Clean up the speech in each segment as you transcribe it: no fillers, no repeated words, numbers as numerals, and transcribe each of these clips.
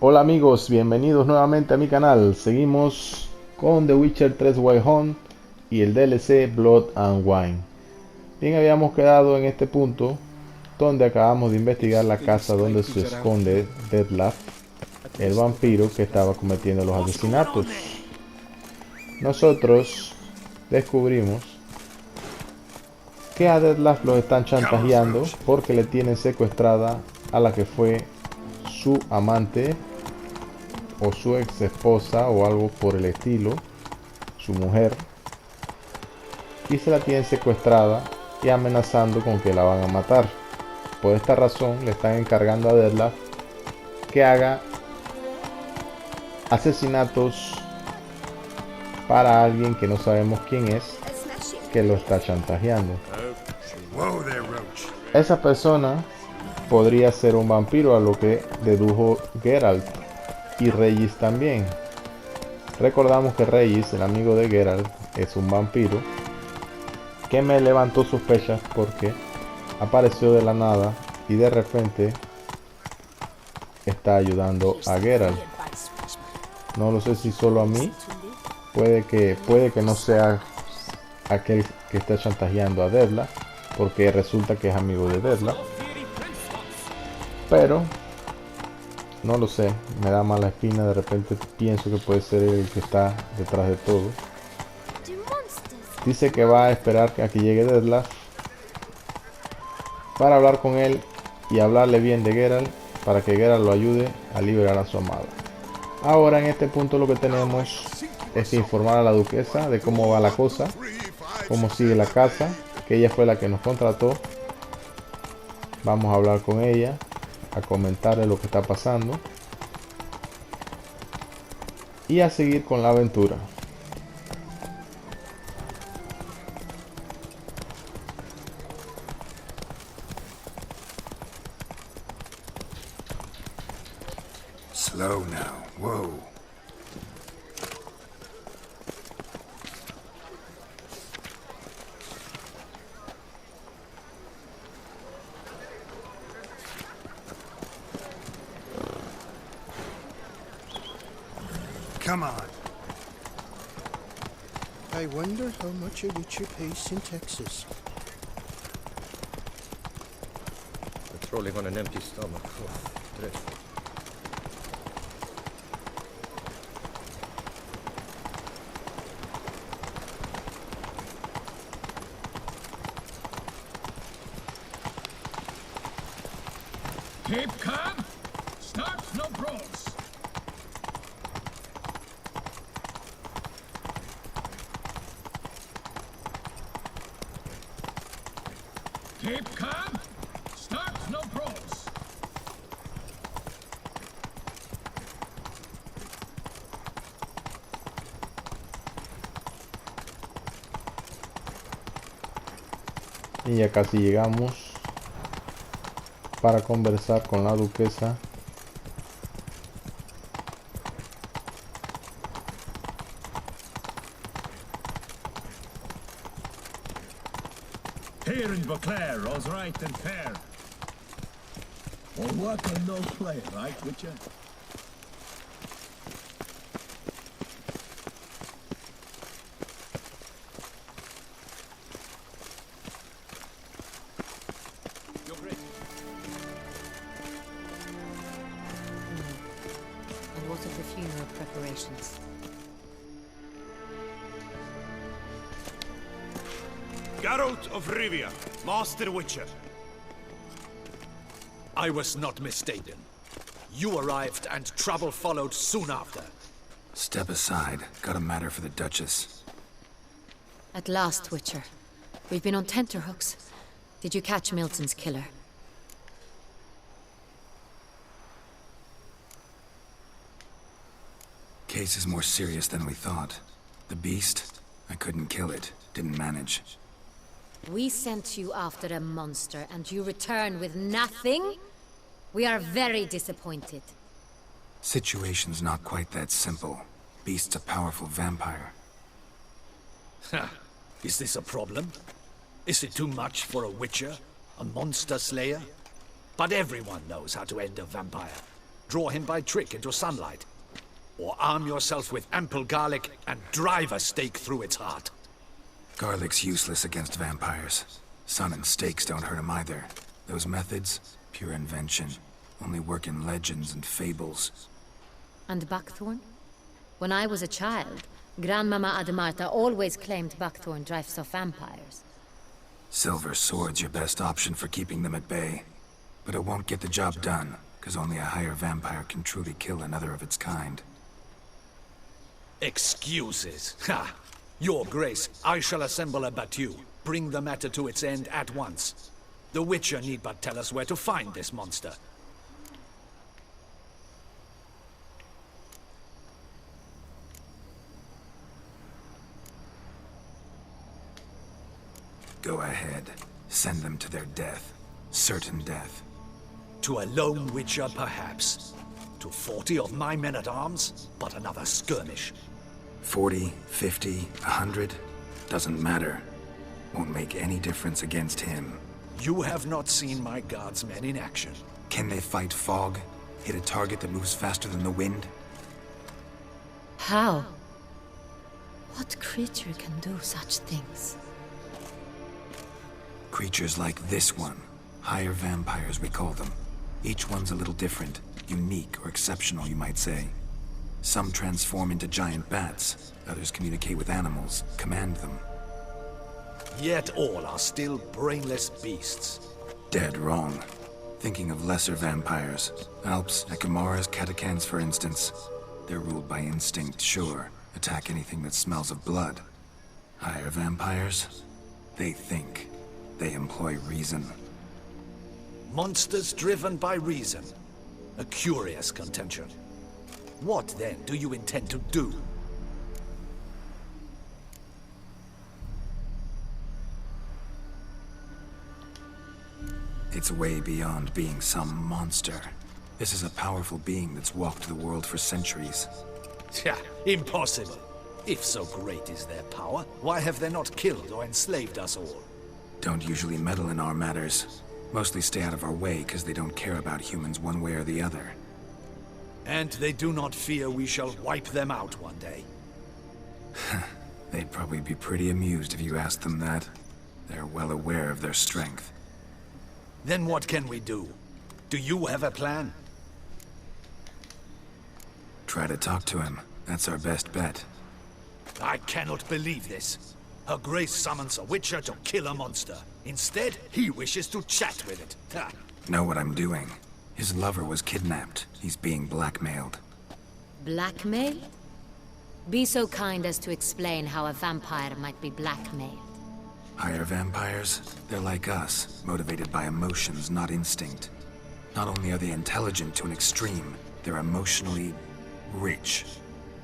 Hola amigos, bienvenidos nuevamente a mi canal. Seguimos con The Witcher 3 Wild Hunt y el DLC Blood and Wine. Bien, habíamos quedado en este punto donde acabamos de investigar la casa donde se esconde Detlaff, el vampiro que estaba cometiendo los asesinatos. Nosotros descubrimos que a Detlaff lo están chantajeando porque le tienen secuestrada a la que fue su amante o su ex esposa o algo por el estilo, su mujer, y se la tienen secuestrada y amenazando con que la van a matar. Por esta razón le están encargando a Detlaff que haga asesinatos para alguien que no sabemos quién es, que lo está chantajeando. Esa persona podría ser un vampiro, a lo que dedujo Geralt, y Regis también. Recordamos que Regis, el amigo de Geralt, es un vampiro que me levantó sospechas porque apareció de la nada y de repente está ayudando a Geralt. No lo sé si solo a mí, puede que no sea aquel que está chantajeando a Detlaff, porque resulta que es amigo de Detlaff, pero no lo sé, me da mala espina. De repente pienso que puede ser el que está detrás de todo. Dice que va a esperar a que llegue Detlaff para hablar con él y hablarle bien de Geralt, para que Geralt lo ayude a liberar a su amada. Ahora en este punto lo que tenemos es que informar a la duquesa de cómo va la cosa, cómo sigue la casa, que ella fue la que nos contrató. Vamos a hablar con ella, a comentarle lo que está pasando y a seguir con la aventura. Slow now. Whoa. Come on. I wonder how much a witcher pays in taxes. Patrolling on an empty stomach. Oh, dreadful. Keep calm. Start no brawls. Keep calm. Start no brawls. Y ya casi llegamos para conversar con la duquesa. Here in Beauclair, all's right and fair. All work and no play, right, Witcher? And what of the funeral preparations? Geralt of Rivia, Master Witcher. I was not mistaken. You arrived and trouble followed soon after. Step aside. Got a matter for the Duchess. At last, Witcher. We've been on tenterhooks. Did you catch Milton's killer? Case is more serious than we thought. The beast? I couldn't kill it. Didn't manage. We sent you after a monster, and you return with nothing? We are very disappointed. Situation's not quite that simple. Beast's a powerful vampire. Ha! Is this a problem? Is it too much for a Witcher? A monster slayer? But everyone knows how to end a vampire. Draw him by trick into sunlight. Or arm yourself with ample garlic and drive a stake through its heart. Garlic's useless against vampires. Sun and stakes don't hurt him either. Those methods, pure invention. Only work in legends and fables. And buckthorn? When I was a child, Grandmama Ademarta always claimed buckthorn drives off vampires. Silver sword's your best option for keeping them at bay. But it won't get the job done, because only a higher vampire can truly kill another of its kind. Excuses. Ha! Your Grace, I shall assemble a battue. Bring the matter to its end at once. The Witcher need but tell us where to find this monster. Go ahead. Send them to their death. Certain death. To a lone Witcher, perhaps. To 40 of my men-at-arms, but another skirmish. 40, 50, 100, doesn't matter. Won't make any difference against him. You have not seen my guardsmen in action. Can they fight fog? Hit a target that moves faster than the wind? How? What creature can do such things? Creatures like this one. Higher vampires, we call them. Each one's a little different. Unique or exceptional, you might say. Some transform into giant bats. Others communicate with animals, command them. Yet all are still brainless beasts. Dead wrong. Thinking of lesser vampires. Alps, Ekamaras, Catacans, for instance. They're ruled by instinct, sure. Attack anything that smells of blood. Higher vampires? They think. They employ reason. Monsters driven by reason. A curious contention. What, then, do you intend to do? It's way beyond being some monster. This is a powerful being that's walked the world for centuries. Tja, impossible. If so great is their power, why have they not killed or enslaved us all? Don't usually meddle in our matters. Mostly stay out of our way because they don't care about humans one way or the other. And they do not fear we shall wipe them out one day. They'd probably be pretty amused if you asked them that. They're well aware of their strength. Then what can we do? Do you have a plan? Try to talk to him. That's our best bet. I cannot believe this. Her Grace summons a Witcher to kill a monster. Instead, he wishes to chat with it. Ha. Know what I'm doing. His lover was kidnapped. He's being blackmailed. Blackmailed? Be so kind as to explain how a vampire might be blackmailed. Higher vampires? They're like us, motivated by emotions, not instinct. Not only are they intelligent to an extreme, they're emotionally rich,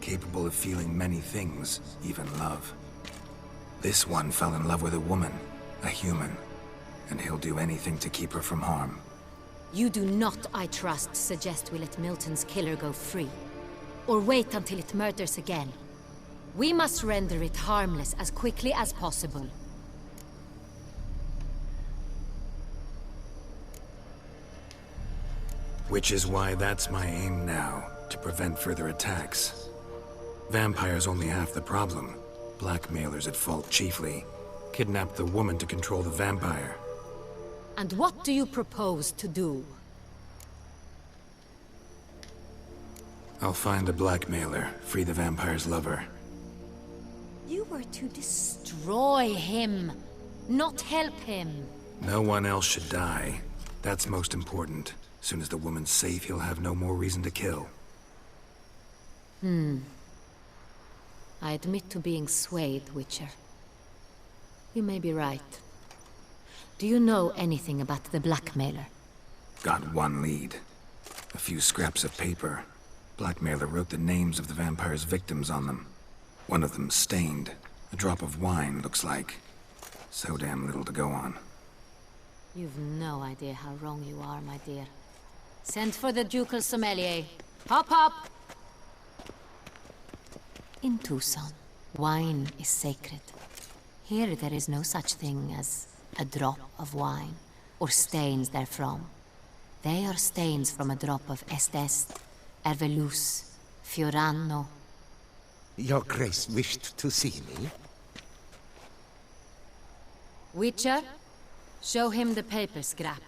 capable of feeling many things, even love. This one fell in love with a woman, a human, and he'll do anything to keep her from harm. You do not, I trust, suggest we let Milton's killer go free. Or wait until it murders again. We must render it harmless as quickly as possible. Which is why that's my aim now, to prevent further attacks. Vampires only half the problem. Blackmailers at fault chiefly. Kidnapped the woman to control the vampire. And what do you propose to do? I'll find the blackmailer, free the vampire's lover. You were to destroy him, not help him. No one else should die. That's most important. Soon as the woman's safe, he'll have no more reason to kill. I admit to being swayed, Witcher. You may be right. Do you know anything about the blackmailer? Got one lead. A few scraps of paper. Blackmailer wrote the names of the vampire's victims on them. One of them stained. A drop of wine, looks like. So damn little to go on. You've no idea how wrong you are, my dear. Send for the ducal sommelier. Hop, hop! In Tucson, wine is sacred. Here there is no such thing as a drop of wine, or stains therefrom. They are stains from a drop of Estes Ervelus, Fiorano. Your Grace wished to see me? Witcher, show him the paper scrap.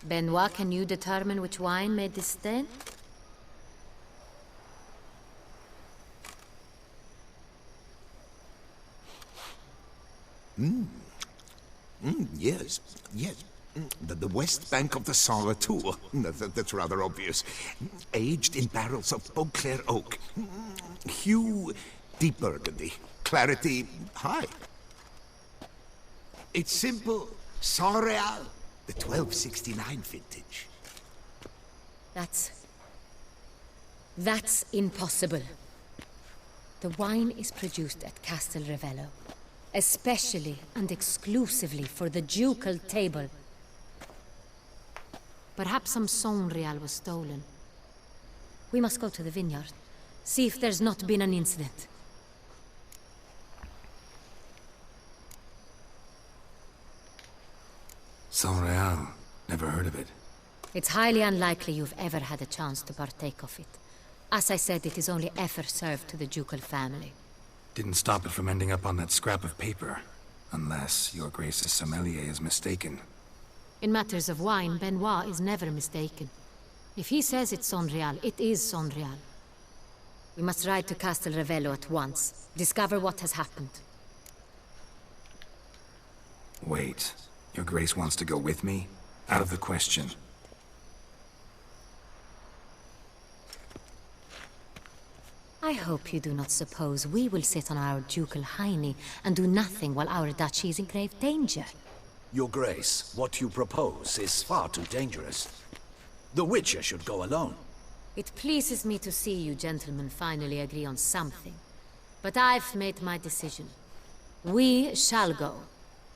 Benoit, can you determine which wine made this stain? Yes, yes. The west bank of the Sara too. That's rather obvious. Aged in barrels of Beauclair oak. Hue, deep burgundy. Clarity, high. It's simple. Saint-Réal, the 1269 vintage. That's impossible. The wine is produced at Castel Revello, especially and exclusively for the ducal table. Perhaps some Saint-Réal was stolen. We must go to the vineyard, see if there's not been an incident. Saint-Réal. Never heard of it. It's highly unlikely you've ever had a chance to partake of it. As I said, it is only ever served to the ducal family. Didn't stop it from ending up on that scrap of paper. Unless your Grace's sommelier is mistaken. In matters of wine, Benoit is never mistaken. If he says it's Saint-Réal, it is Saint-Réal. We must ride to Castel Revello at once. Discover what has happened. Wait. Your Grace wants to go with me? Out of the question. I hope you do not suppose we will sit on our ducal hiney and do nothing while our duchy is in grave danger. Your Grace, what you propose is far too dangerous. The Witcher should go alone. It pleases me to see you gentlemen finally agree on something. But I've made my decision. We shall go,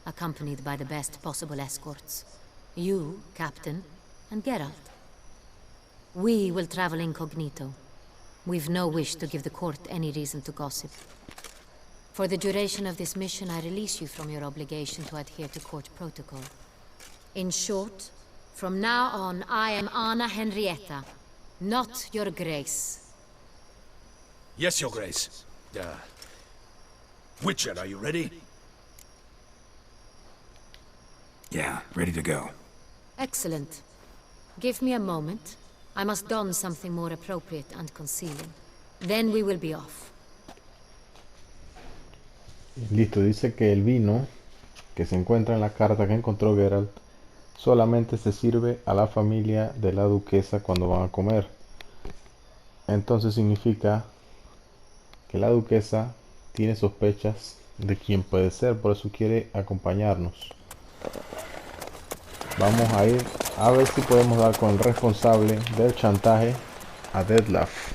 accompanied by the best possible escorts. You, Captain, and Geralt. We will travel incognito. We've no wish to give the court any reason to gossip. For the duration of this mission, I release you from your obligation to adhere to court protocol. In short, from now on, I am Anna Henrietta, not your Grace. Yes, Your Grace. Witcher, are you ready? Yeah, ready to go. Excellent. Give me a moment. I must don something more appropriate and concealing. Then we will be off. Listo, dice que el vino que se encuentra en la carta que encontró Geralt solamente se sirve a la familia de la duquesa cuando van a comer. Entonces significa que la duquesa tiene sospechas de quién puede ser, por eso quiere acompañarnos. Vamos a ir a ver si podemos dar con el responsable del chantaje, a Detlaff.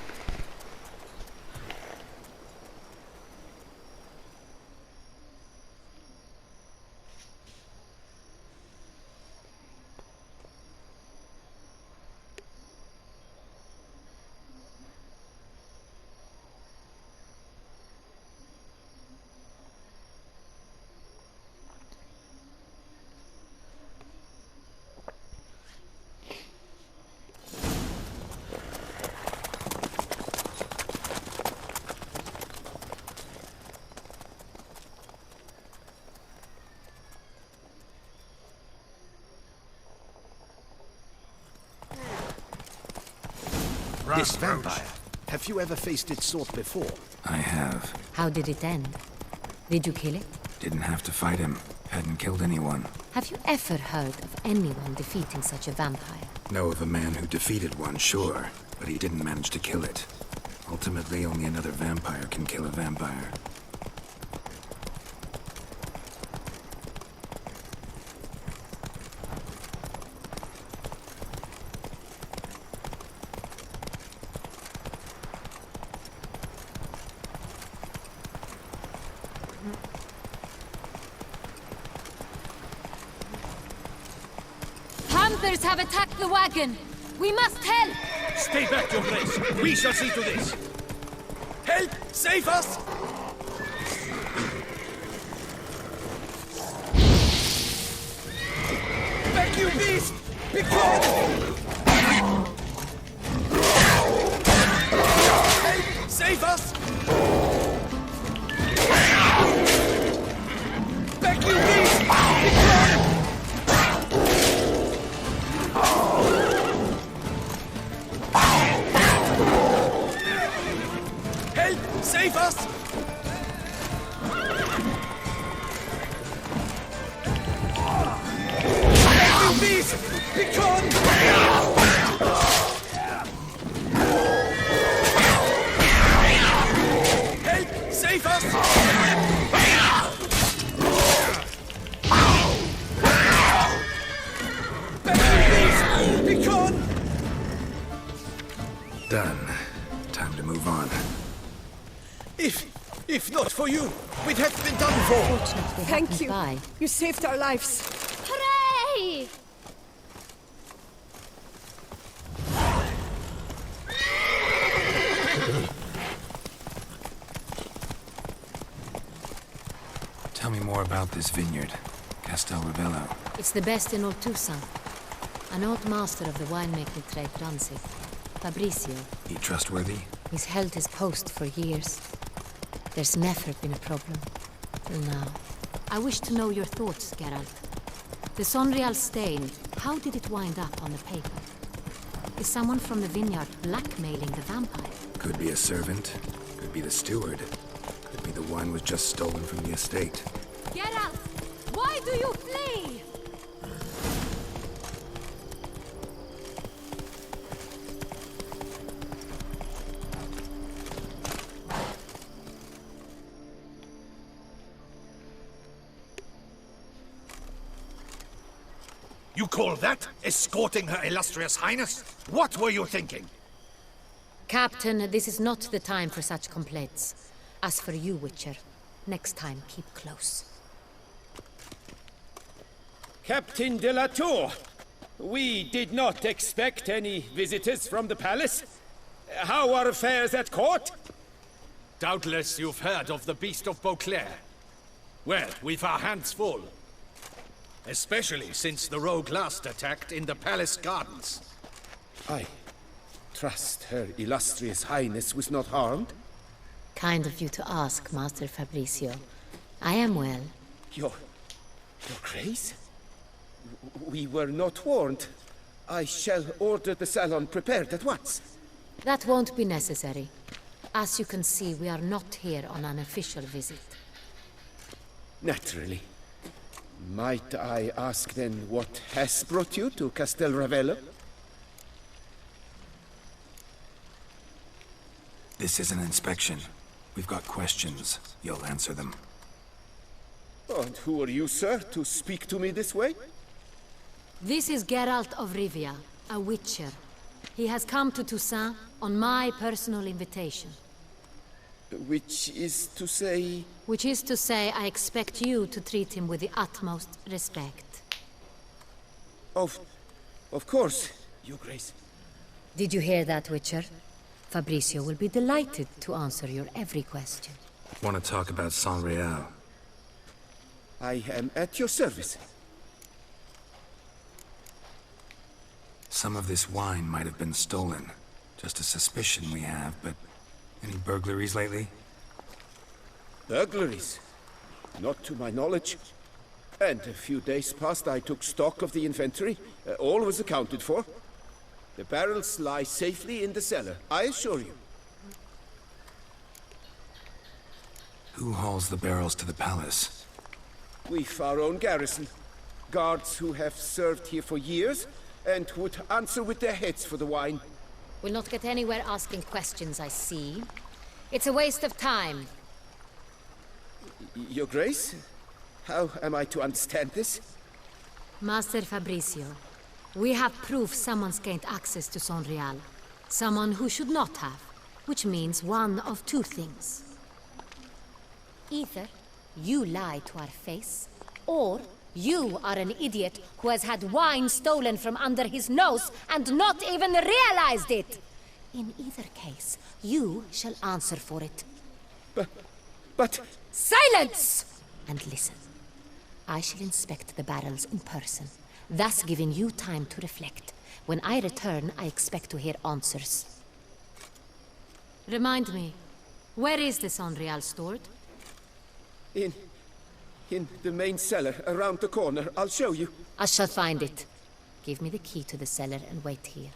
This vampire. Have you ever faced its sort before? I have. How did it end? Did you kill it? Didn't have to fight him. Hadn't killed anyone. Have you ever heard of anyone defeating such a vampire? Know of a man who defeated one, sure. But he didn't manage to kill it. Ultimately, only another vampire can kill a vampire. Hunters have attacked the wagon! We must help! Stay back, Your Grace. We shall see to this. Help! Save us! Back, you beast! Be careful! save us! Back, you beast! Help! Save us! Back, you beast! Begone! Save us! Done. Time to move on. If not for you, we'd have been done for. Fortunately, Thank happened you. by. You saved our lives. Hooray! Tell me more about this vineyard, Castel Ravello. It's the best in all Toussaint. An old master of the winemaking trade runs it. Fabrizio. He trustworthy? He's held his post for years. There's never been a problem. Till now. I wish to know your thoughts, Geralt. The Sonreal stain, how did it wind up on the paper? Is someone from the vineyard blackmailing the vampire? Could be a servant, could be the steward, could be the wine was just stolen from the estate. Geralt! Why do you flee? You call that escorting Her Illustrious Highness? What were you thinking? Captain, this is not the time for such complaints. As for you, Witcher, next time keep close. Captain de la Tour, we did not expect any visitors from the palace. How are affairs at court? Doubtless you've heard of the Beast of Beauclair. Well, we've our hands full. Especially since the rogue last attacked in the palace gardens. I trust Her Illustrious Highness was not harmed. Kind of you to ask, Master Fabrizio. I am well. Your Grace? We were not warned. I shall order the salon prepared at once. That won't be necessary. As you can see, we are not here on an official visit. Naturally. Might I ask then what has brought you to Castel Ravello? This is an inspection. We've got questions. You'll answer them. And who are you, sir, to speak to me this way? This is Geralt of Rivia, a witcher. He has come to Toussaint on my personal invitation. Which is to say... Which is to say, I expect you to treat him with the utmost respect. Of course, Your Grace. Did you hear that, Witcher? Fabrizio will be delighted to answer your every question. Want to talk about Saint-Réal? I am at your service. Some of this wine might have been stolen. Just a suspicion we have, but any burglaries lately? Burglaries? Not to my knowledge. And a few days past I took stock of the inventory. All was accounted for. The barrels lie safely in the cellar, I assure you. Who hauls the barrels to the palace? We've our own garrison. Guards who have served here for years and would answer with their heads for the wine. We'll not get anywhere asking questions, I see. It's a waste of time. Your Grace? How am I to understand this? Master Fabrizio, we have proof someone's gained access to Sonreal. Someone who should not have. Which means one of two things. Either you lie to our face, or you are an idiot who has had wine stolen from under his nose and not even realized it. In either case, you shall answer for it. But... Silence! And listen. I shall inspect the barrels in person, thus giving you time to reflect. When I return, I expect to hear answers. Remind me, Where is the Sonreal stored? In the main cellar, around the corner. I'll show you. I shall find it. Give me the key to the cellar and wait here.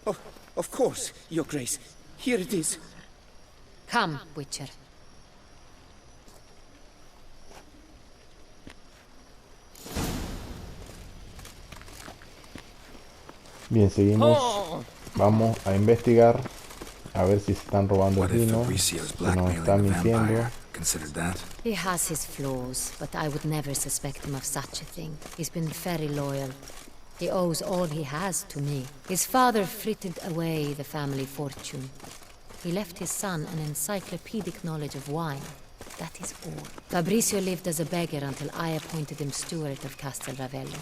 Oh, of course, Your Grace. Here it is. Come, Witcher. Bien, seguimos. Vamos a investigar a ver si se están robando el What if vino, Fabricio's si nos blackmailing están the mintiendo. vampire? Considered that? He has his flaws, but I would never suspect him of such a thing. He's been very loyal. He owes all he has to me. His father frittered away the family fortune. He left his son an encyclopedic knowledge of wine. That is all. Fabricio lived as a beggar until I appointed him steward of Castel Ravello.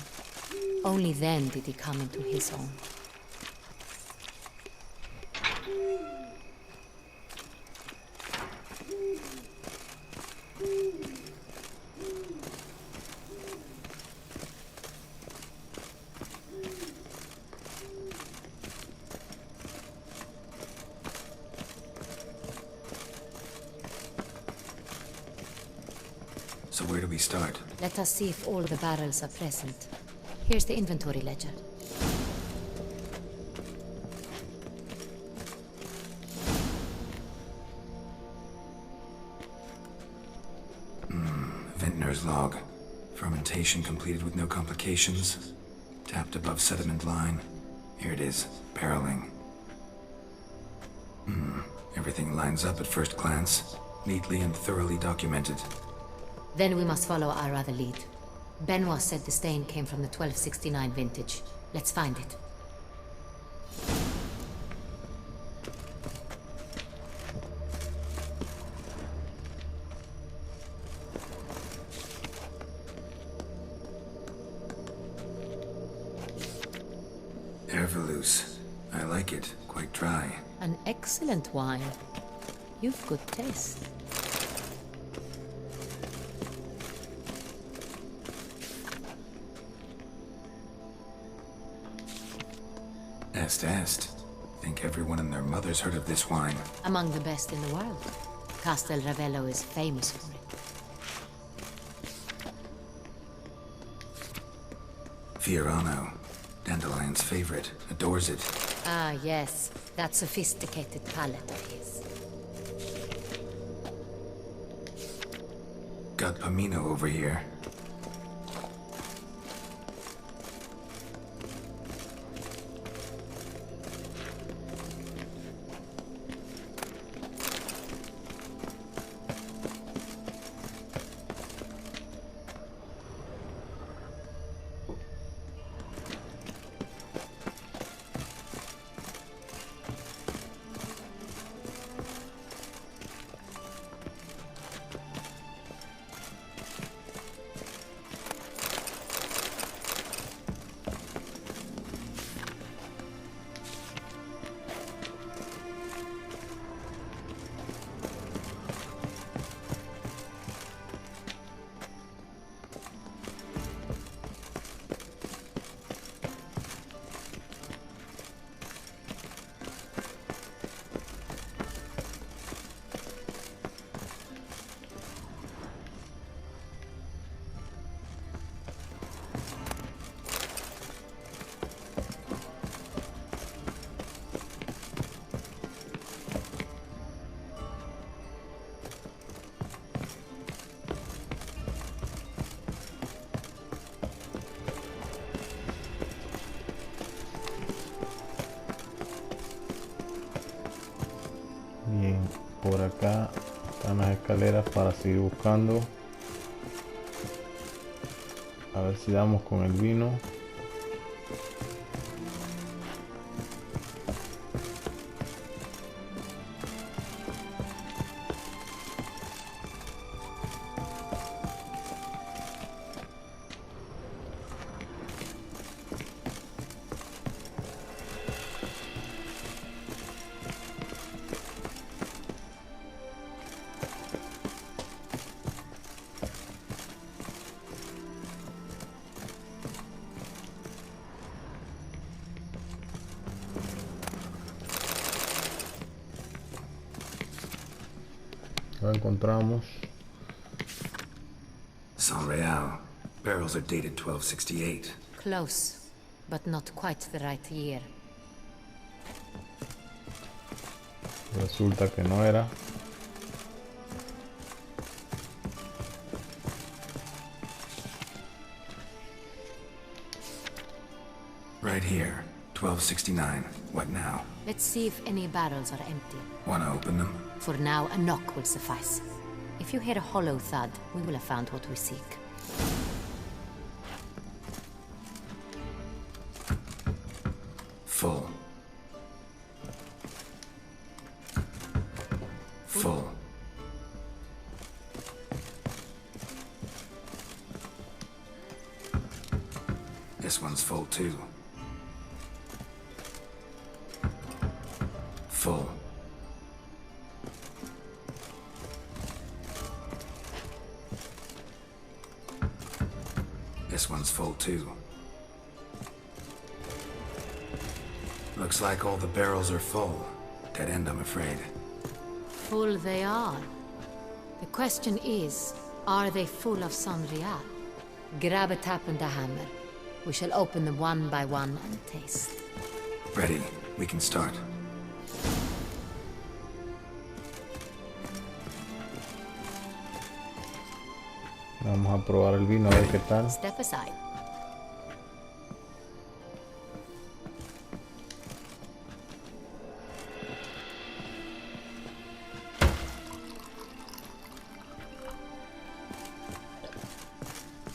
Only then did he come into his own. So where do we start? Let us see if all the barrels are present. Here's the inventory ledger. Vintner's log. Fermentation completed with no complications. Tapped above sediment line. Here it is. Barreling. Everything lines up at first glance. Neatly and thoroughly documented. Then we must follow our other lead. Benoit said the stain came from the 1269 vintage. Let's find it. Ervelous. I like it. Quite dry. An excellent wine. You've good taste. Est. Think everyone and their mother's heard of this wine. Among the best in the world. Castel Ravello is famous for it. Fiorano. Dandelion's favorite. Adores it. Ah, yes. That sophisticated palate of his. Got Pomino over here. Bien, por acá están las escaleras para seguir buscando. A ver si damos con el vino. Lo encontramos. San Real. Barrels are dated 1268. Close, but not quite the right year. Resulta que no era. Right here. 1269. What now? Let's see if any barrels are empty. Wanna open them? For now, a knock will suffice. If you hear a hollow thud, we will have found what we seek. Full. Full. This one's full too. Full. This one's full too. Looks like all the barrels are full. Dead end, I'm afraid. Full they are. The question is, are they full of Sanrial? Grab a tap and a hammer. We shall open them one by one and taste. Ready. We can start. Vamos a probar el vino a ver qué tal. Step aside.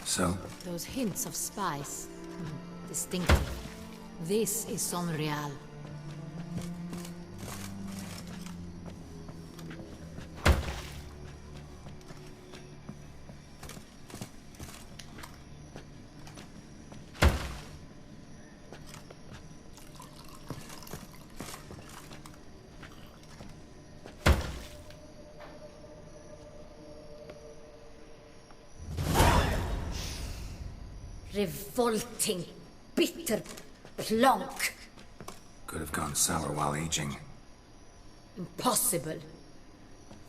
So? Those hints of spice. Distinctive. This is Sonreal. Revolting, bitter plonk. Could have gone sour while aging. Impossible.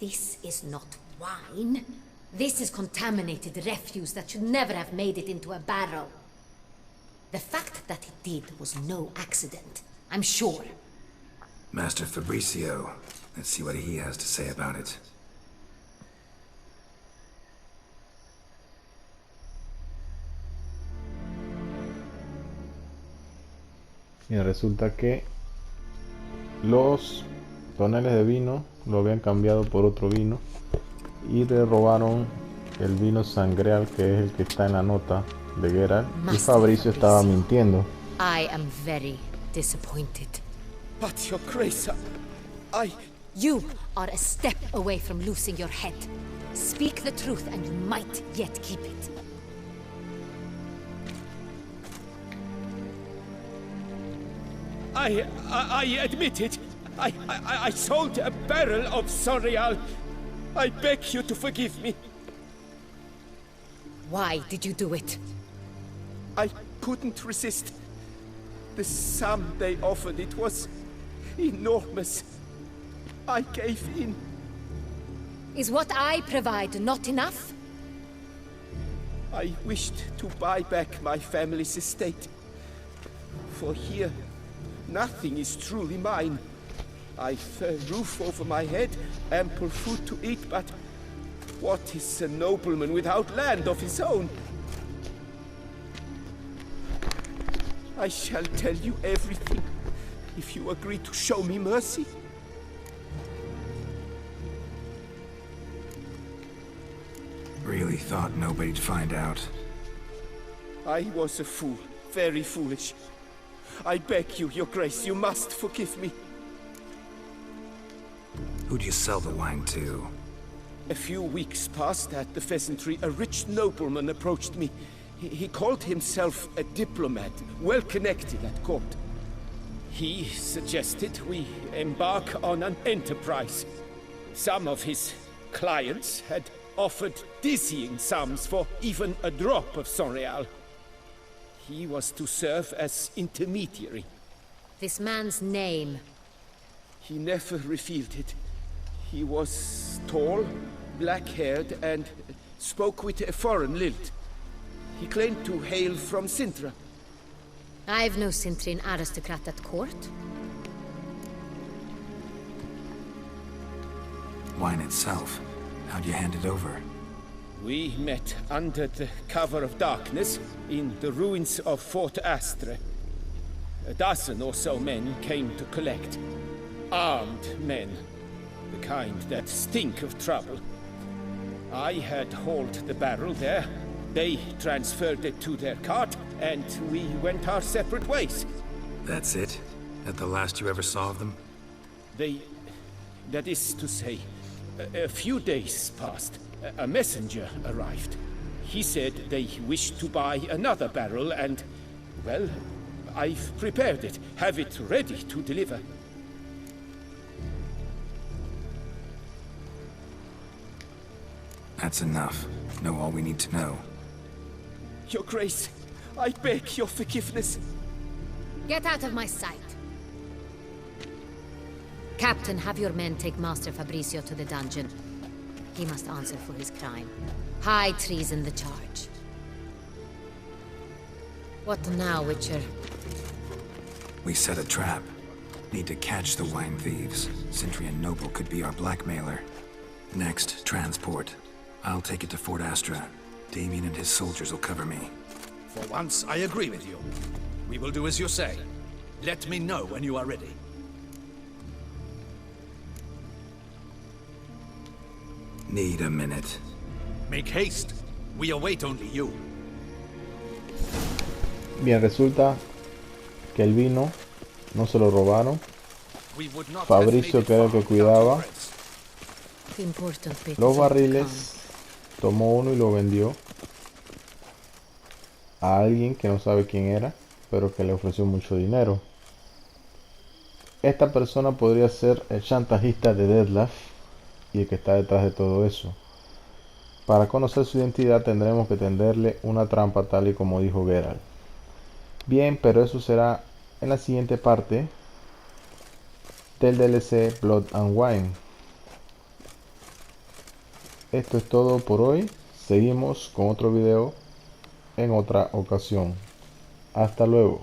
This is not wine. This is contaminated refuse that should never have made it into a barrel. The fact that it did was no accident, I'm sure. Master Fabricio. Let's see what he has to say about it. Y resulta que los toneles de vino lo habían cambiado por otro vino y le robaron el vino sangreal, que es el que está en la nota de Geralt, y Fabricio estaba mintiendo. I am very disappointed. But your grace, I... You are a step away from losing your head. Speak the truth and you might yet keep it. I admit it. I sold a barrel of Sonreal. I beg you to forgive me. Why did you do it? I couldn't resist. The sum they offered, it was enormous. I gave in. Is what I provide not enough? I wished to buy back my family's estate. For here, nothing is truly mine. I've a roof over my head, ample food to eat, but what is a nobleman without land of his own? I shall tell you everything, if you agree to show me mercy. Really thought nobody'd find out. I was a fool, very foolish. I beg you, your grace, you must forgive me. Who'd you sell the wine to? A few weeks past at the pheasantry, a rich nobleman approached me. He called himself a diplomat, well connected at court. He suggested we embark on an enterprise. Some of his clients had offered dizzying sums for even a drop of Sonreal. He was to serve as intermediary. This man's name. He never revealed it. He was tall, black-haired, and spoke with a foreign lilt. He claimed to hail from Sintra. I've no Cintrin aristocrat at court. Wine itself. How'd you hand it over? We met under the cover of darkness in the ruins of Fort Astre. A dozen or so men came to collect. Armed men. The kind that stink of trouble. I had hauled the barrel there. They transferred it to their cart, and we went our separate ways. That's it? That the last you ever saw of them? That is to say, a few days passed. A messenger arrived. He said they wished to buy another barrel and, well, I've prepared it. Have it ready to deliver. That's enough. Know all we need to know. Your Grace, I beg your forgiveness. Get out of my sight. Captain, have your men take Master Fabrizio to the dungeon. He must answer for his crime. High treason the charge. What now, Witcher? We set a trap. Need to catch the wine thieves. Centrian Noble could be our blackmailer. Next, transport. I'll take it to Fort Astra. Damien and his soldiers will cover me. For once, I agree with you. We will do as you say. Let me know when you are ready. Need a minute. Make haste. We await only you. Bien, resulta que el vino no se lo robaron. We would not have Fabrizio, made it que era el far que without your cuidaba The important bit los is yet to barriles. Tomó uno y lo vendió a alguien que no sabe quién era, pero que le ofreció mucho dinero. Esta persona podría ser el chantajista de Detlaff y el que está detrás de todo eso. Para conocer su identidad tendremos que tenderle una trampa tal y como dijo Geralt. Bien, pero eso será en la siguiente parte del DLC Blood and Wine. Esto es todo por hoy. Seguimos con otro video en otra ocasión. Hasta luego.